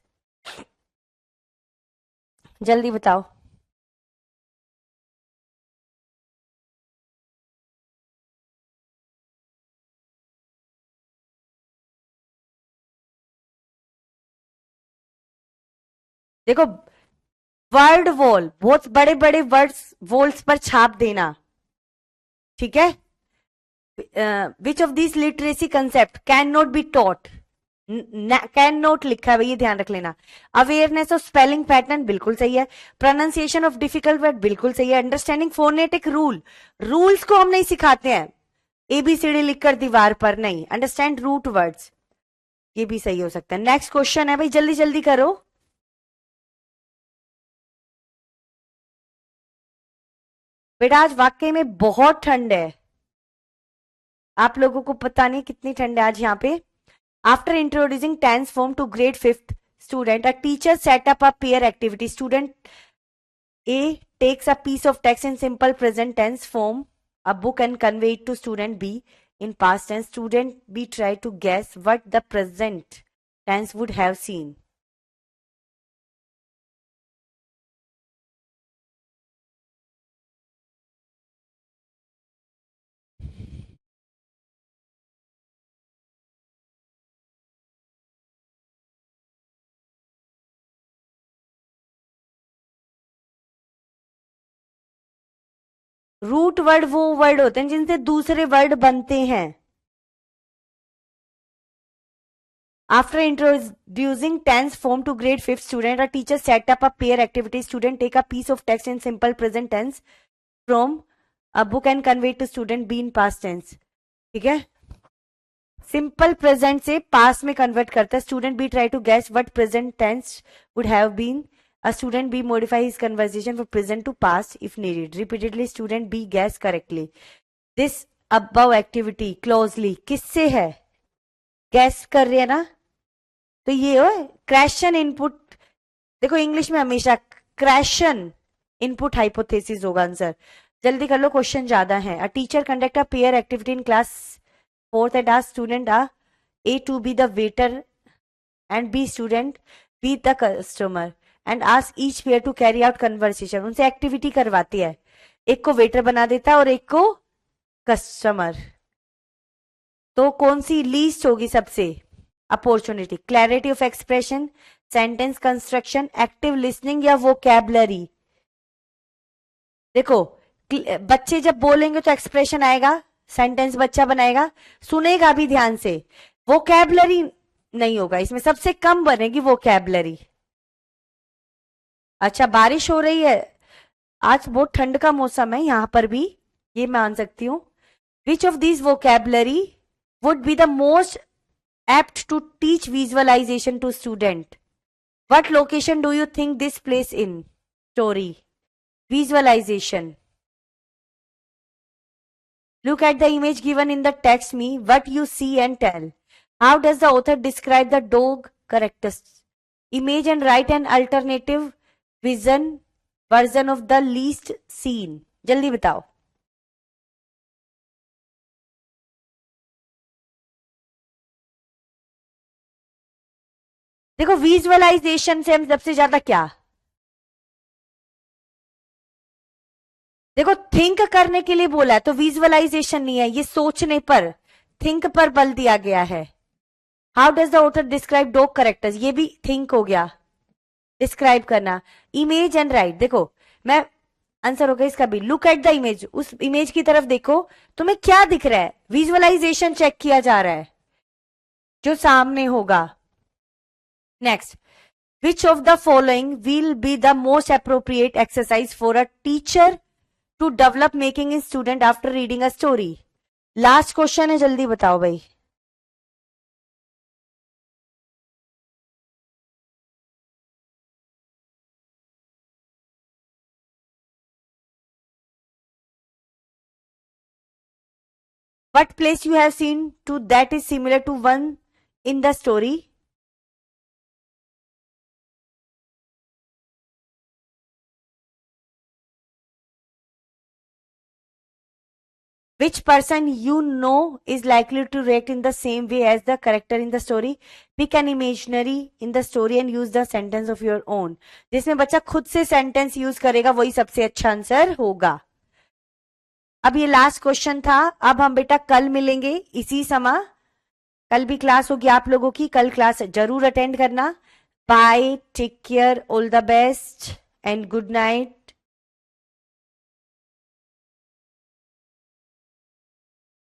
जल्दी बताओ। देखो, word wall, बहुत बड़े बड़े words walls पर छाप देना, ठीक है। विच of this literacy concept can not be taught, can note लिखा है भाई, ये ध्यान रख लेना। अवेयरनेस ऑफ स्पेलिंग पैटर्न बिल्कुल सही है। प्रोनाउंसिएशन ऑफ डिफिकल्ट वर्ड बिल्कुल सही है। अंडरस्टैंडिंग फोनेटिक रूल, रूल्स को हम नहीं सिखाते हैं एबीसीडी लिखकर दीवार पर, नहीं, अंडरस्टैंड रूट वर्ड्स, ये भी सही हो सकता है। नेक्स्ट क्वेश्चन है भाई, जल्दी जल्दी करो। बेटा आज वाकई में बहुत ठंड है, आप लोगों को पता नहीं कितनी ठंड है आज यहाँ पे। After introducing tense form to grade 5th student, a teacher set up a peer activity. Student A takes a piece of text in simple present tense form, a book, and convey it to student B in past tense. Student B try to guess what the present tense would have seen. Root word वो word होते हैं जिनसे दूसरे word बनते हैं। After introducing tense form to grade 5th student, a teacher set up a pair activity. Student take a piece of text in simple present tense from a book and convey it to student B in past tense. ठीक है, simple present से past में convert करता है। Student B try to guess what present tense would have been, a student B modify his conversation from present to past if needed. Repeatedly student B guess correctly. This above activity closely किससे है, gas कर रहे हैं ना, तो ये हो question input. देखो इंग्लिश में हमेशा क्वेश्चन इनपुट हाइपोथेसिस होगा आंसर। जल्दी कर लो, क्वेश्चन ज्यादा है। A teacher conduct a pair activity in class 4th and ask student A to be the waiter and B student be the customer and ask each pair to carry out conversation. उनसे activity करवाती है, एक को waiter बना देता है और एक को कस्टमर। तो कौन सी लीस्ट होगी सबसे? Opportunity, clarity of expression, sentence construction, active listening या वोकैबुलरी। देखो बच्चे जब बोलेंगे तो एक्सप्रेशन आएगा, सेंटेंस बच्चा बनाएगा, सुनेगा भी ध्यान से। वोकैबुलरी नहीं होगा इसमें, सबसे कम बनेगी वोकैबुलरी। अच्छा बारिश हो रही है, आज बहुत ठंड का मौसम है यहां पर भी, ये मान सकती हूं। Which of this vocabulary would be the most apt to teach visualisation to student? What location do you think this place in story? Visualization. Look at the image given in the text me, what you see and tell. How does the author describe the dog characters? Image and write an alternative version of the least seen. जल्दी बताओ। देखो visualisation से हम सबसे ज्यादा क्या, देखो think करने के लिए बोला है तो विजुअलाइजेशन नहीं है, ये सोचने पर, थिंक पर बल दिया गया है। How does the author describe dog characters, ये भी थिंक हो गया, डिस्क्राइब करना। इमेज एंड राइट, देखो मैं आंसर होगा इसका भी। लुक एट द इमेज, उस इमेज की तरफ देखो, तुम्हें क्या दिख रहा है, विजुअलाइजेशन चेक किया जा रहा है जो सामने होगा। Next, which of the following will be the most appropriate exercise for a teacher to develop making in student after reading a story? Last question है, जल्दी बताओ भाई। What place you have seen to that is similar to one in the story? Which person you know is likely to react in the same way as the character in the story? Pick an imaginary in the story and use the sentence of your own. जिसमें बच्चा खुद से sentence use करेगा वही सबसे अच्छा answer होगा। अब ये लास्ट क्वेश्चन था। अब हम बेटा कल मिलेंगे इसी समय, कल भी क्लास होगी आप लोगों की, कल क्लास जरूर अटेंड करना। Bye, take care, all the best and good night.